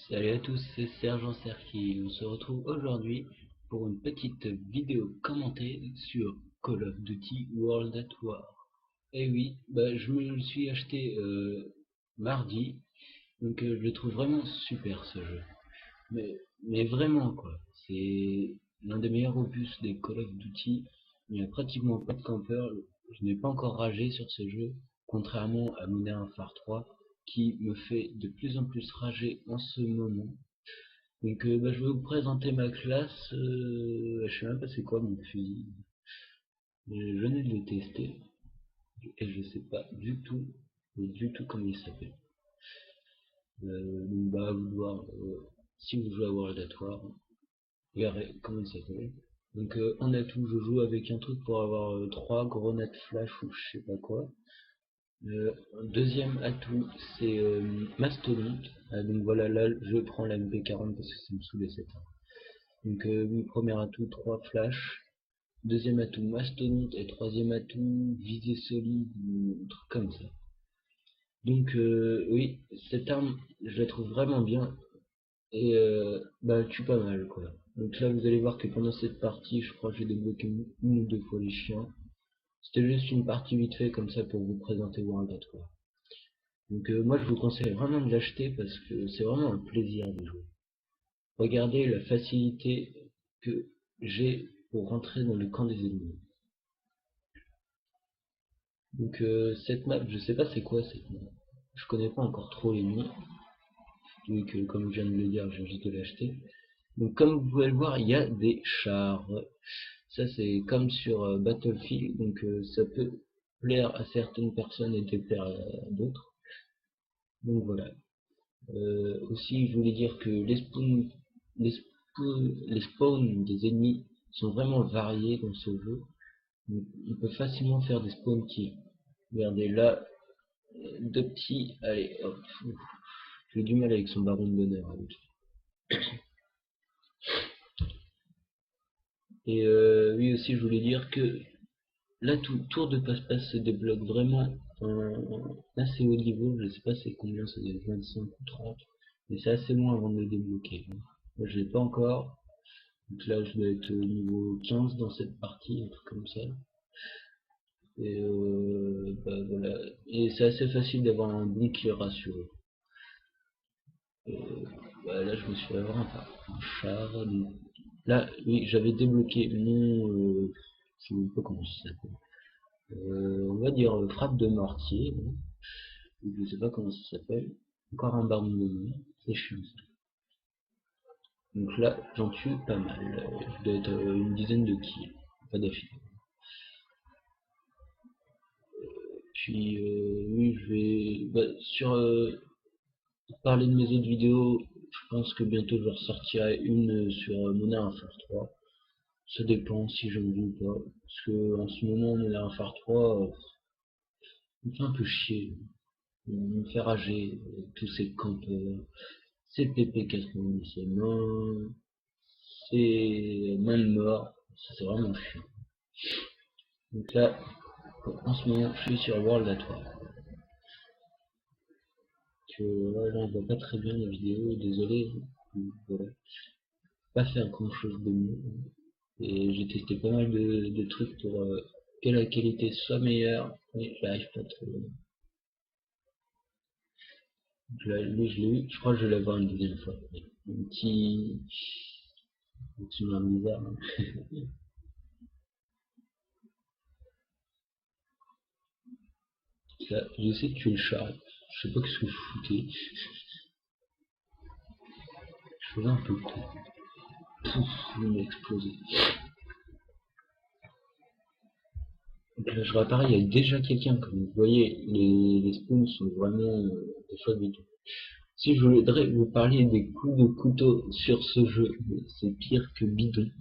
Salut à tous, c'est Sergent Serki. On se retrouve aujourd'hui pour une petite vidéo commentée sur Call of Duty World at War. Et oui, je me le suis acheté mardi, donc je le trouve vraiment super ce jeu. Mais vraiment quoi, c'est l'un des meilleurs opus des Call of Duty. Il n'y a pratiquement pas de campeur. Je n'ai pas encore ragé sur ce jeu, contrairement à Modern Warfare 3 qui me fait de plus en plus rager en ce moment. Donc je vais vous présenter ma classe. Je sais même pas c'est quoi mon fusil. Je venais de le tester et je sais pas du tout comment il s'appelle. Donc vous voir si vous jouez à World at War, regardez comment il s'appelle. Donc en atout, je joue avec un truc pour avoir 3 grenades flash ou je sais pas quoi. Deuxième atout, c'est Mastodonte. Donc voilà, là je prends la MP40 parce que ça me saoulait cette arme. Donc oui, premier atout, 3 flash. Deuxième atout, Mastodonte. Et troisième atout, visée solide, ou un truc comme ça. Donc oui, cette arme, je la trouve vraiment bien. Et elle tue pas mal quoi. Donc là vous allez voir que pendant cette partie, je crois que j'ai débloqué une ou deux fois les chiens. C'était juste une partie vite fait comme ça pour vous présenter World at War. Donc moi je vous conseille vraiment de l'acheter parce que c'est vraiment un plaisir de jouer. Regardez la facilité que j'ai pour rentrer dans le camp des ennemis. Donc cette map, je sais pas c'est quoi cette map. Je connais pas encore trop l'ennemi. Donc comme je viens de le dire, j'ai juste de l'acheter. Donc comme vous pouvez le voir, il y a des chars. Ça c'est comme sur Battlefield, donc ça peut plaire à certaines personnes et déplaire à d'autres. Donc voilà. Aussi, je voulais dire que les spawns des ennemis sont vraiment variés dans ce jeu. On peut facilement faire des spawn kills. Regardez là, deux petits, allez hop, j'ai du mal avec son baron d'honneur. Et oui aussi je voulais dire que là tout tour de passe-passe se débloque vraiment assez haut niveau. Je sais pas c'est combien, ça doit être 25 ou 30, mais c'est assez loin avant de le débloquer. Moi je l'ai pas encore. Donc là je dois être au niveau 15 dans cette partie, un truc comme ça. Et voilà. Et c'est assez facile d'avoir un bon kill ratio. Là je me suis fait avoir un char. Là oui j'avais débloqué mon je sais même pas comment ça s'appelle. On va dire frappe de mortier. Je sais pas comment ça s'appelle. Encore un baron de nuit. C'est chiant ça. Donc là j'en tue pas mal. Je dois être une dizaine de kills. Pas d'affilée. Puis oui je vais sur parler de mes autres vidéos. Je pense que bientôt je ressortirai une sur Modern Warfare 3. Ça dépend si j'aime bien ou pas. Parce que en ce moment Modern Warfare 3 il me fait un peu chier. Il me fait rager tous ces campeurs. C'est PP80, c'est main. C'est main de mort. Ça c'est vraiment chiant. Donc là, en ce moment je suis sur World at War. Là on voit pas très bien la vidéo, désolé. Voilà. Pas faire grand chose de mieux. Et j'ai testé pas mal de trucs pour que la qualité soit meilleure, mais j'arrive pas trop. Donc là, lui, je l'ai eu, je crois que je vais l'avoir une deuxième fois. Un petit bizarre. Hein. Là, j'ai essayé de tuer le chat. Je sais pas ce que je foutais. Je faisais un peu con. Pouf, il m'a explosé. Donc là, je réapparais, il y a déjà quelqu'un, comme vous voyez, les spawns sont vraiment des fois bidons. Si je voudrais vous parler des coups de couteau sur ce jeu, c'est pire que bidon.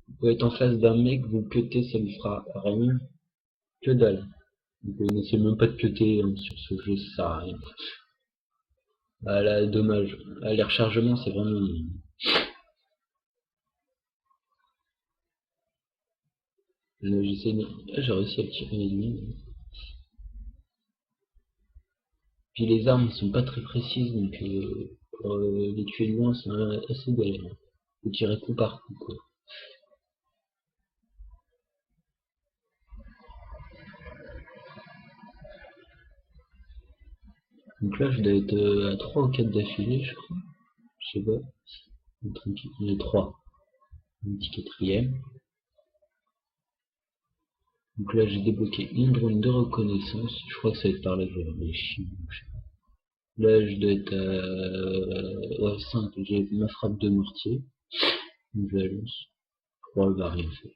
Vous pouvez être en face d'un mec, vous cutter, ça lui fera rien, que dalle. Vous n'essayez même pas de cutter hein, sur ce jeu, ça sert à rien. Ah là, dommage. Ah, les rechargements, c'est vraiment... J'essaie de... Ah, j'ai réussi à tirer l'ennemi. Puis les armes sont pas très précises, donc pour les tuer loin, c'est assez galère. Faut tirer coup par coup, quoi. Donc là, je dois être à 3 ou 4 d'affilée, je crois. Je sais pas. On est 3. Un petit quatrième. Donc là, j'ai débloqué une drone de reconnaissance. Je crois que ça va être par là que je vais avoir les chiens. Là, je dois être à ouais, 5. J'ai ma frappe de mortier. Donc je la lance. Je crois qu'elle va rien faire.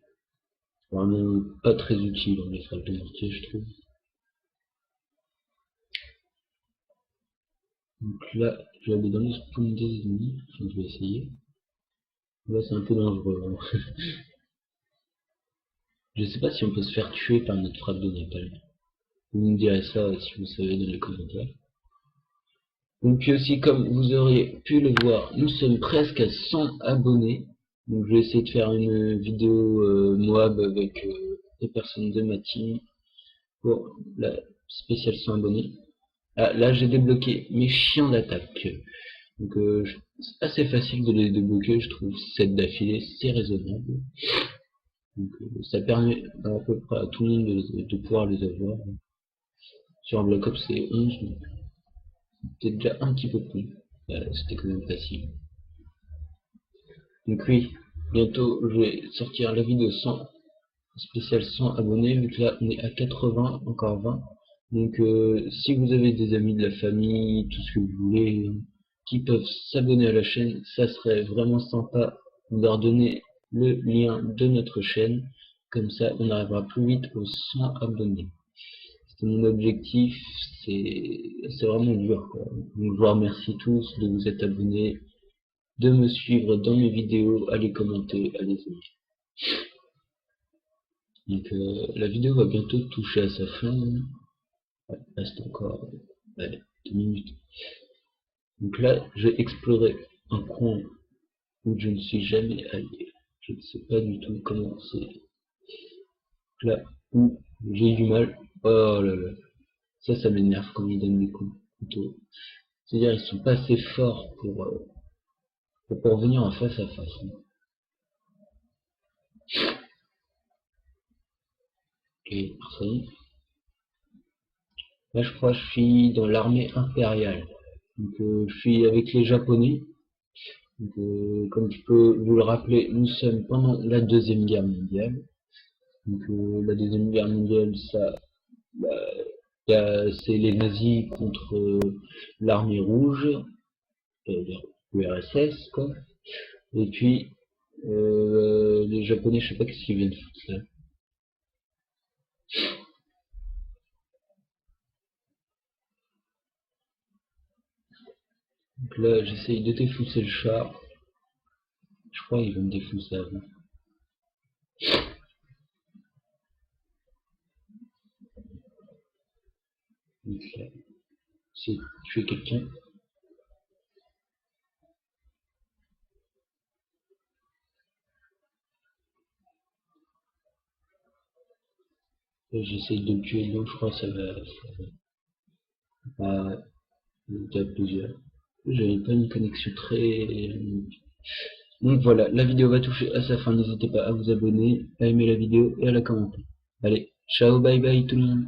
Vraiment pas très utile, hein, les frappes de mortier, je trouve. Donc là, je vais aller dans le spawn des ennemis. Enfin, je vais essayer. Là, c'est un peu dangereux, hein. Je sais pas si on peut se faire tuer par notre frappe de napalm. Vous me direz ça si vous savez dans les commentaires. Donc aussi, comme vous aurez pu le voir, nous sommes presque à 100 abonnés. Donc je vais essayer de faire une vidéo Moab avec des personnes de ma team pour la spéciale 100 abonnés. Ah, là j'ai débloqué mes chiens d'attaque. Donc c'est assez facile de les débloquer, je trouve 7 d'affilée, c'est raisonnable. Donc ça permet à peu près à tout le monde de pouvoir les avoir. Sur Black Ops c'est 11, donc c'était déjà un petit peu plus. C'était quand même facile. Donc oui, bientôt je vais sortir la vidéo 100, spéciale 100 abonnés, vu que là on est à 80, encore 20. Donc si vous avez des amis de la famille, tout ce que vous voulez, qui peuvent s'abonner à la chaîne, ça serait vraiment sympa de leur donner le lien de notre chaîne, comme ça on arrivera plus vite aux 100 abonnés. C'était mon objectif, c'est vraiment dur, quoi. Donc je vous remercie tous de vous être abonnés, de me suivre dans mes vidéos, à les commenter, à les aimer. Donc la vidéo va bientôt toucher à sa fin. Ouais, reste encore 2 minutes. Donc là, j'ai exploré un coin où je ne suis jamais allé. Je ne sais pas du tout comment c'est. Là où j'ai eu du mal. Oh là là. Ça m'énerve quand ils donnent des coups plutôt. C'est-à-dire ils sont pas assez forts pour venir en face à face. Et personne. Là, je crois que je suis dans l'armée impériale. Donc, je suis avec les Japonais. Donc, comme je peux vous le rappeler, nous sommes pendant la Deuxième Guerre mondiale. Donc, la Deuxième Guerre mondiale, ça, bah, c'est les nazis contre l'armée rouge, l'URSS, quoi. Et puis, les Japonais, je sais pas qu'est-ce qu'ils viennent foutre là. Donc là, j'essaye de défousser le char. Je crois qu'ils vont me défousser avant. Donc là, c'est tuer quelqu'un. J'essaye de le tuer, donc je crois que ça va pas à plusieurs. J'avais pas une connexion très... Donc voilà, la vidéo va toucher à sa fin, n'hésitez pas à vous abonner, à aimer la vidéo et à la commenter. Allez, ciao, bye bye tout le monde.